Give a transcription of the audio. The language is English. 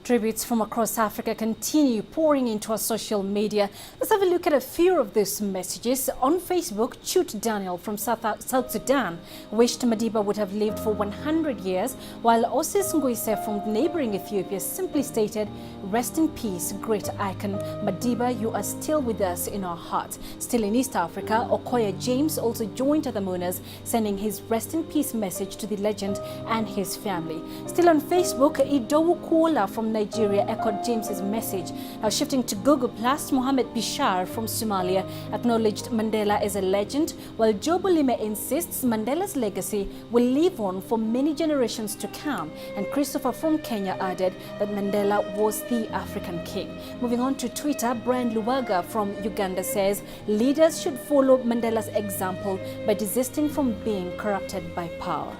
Tributes from across Africa continue pouring into our social media. Let's have a look at a few of these messages. On Facebook, Chut Daniel from South Sudan wished Madiba would have lived for 100 years, while Osis Nguise from neighboring Ethiopia simply stated, "Rest in peace, great icon. Madiba, you are still with us in our hearts." Still in East Africa, Okoya James also joined other mourners, sending his rest in peace message to the legend and his family. Still on Facebook, Idowu Kuola from Nigeria echoed James's message. Now shifting to Google Plus, Mohammed Bishar from Somalia acknowledged Mandela as a legend, while Joe Bolime insists Mandela's legacy will live on for many generations to come. And Christopher from Kenya added that Mandela was the African king. Moving on to Twitter, Brian Luwaga from Uganda says leaders should follow Mandela's example by desisting from being corrupted by power.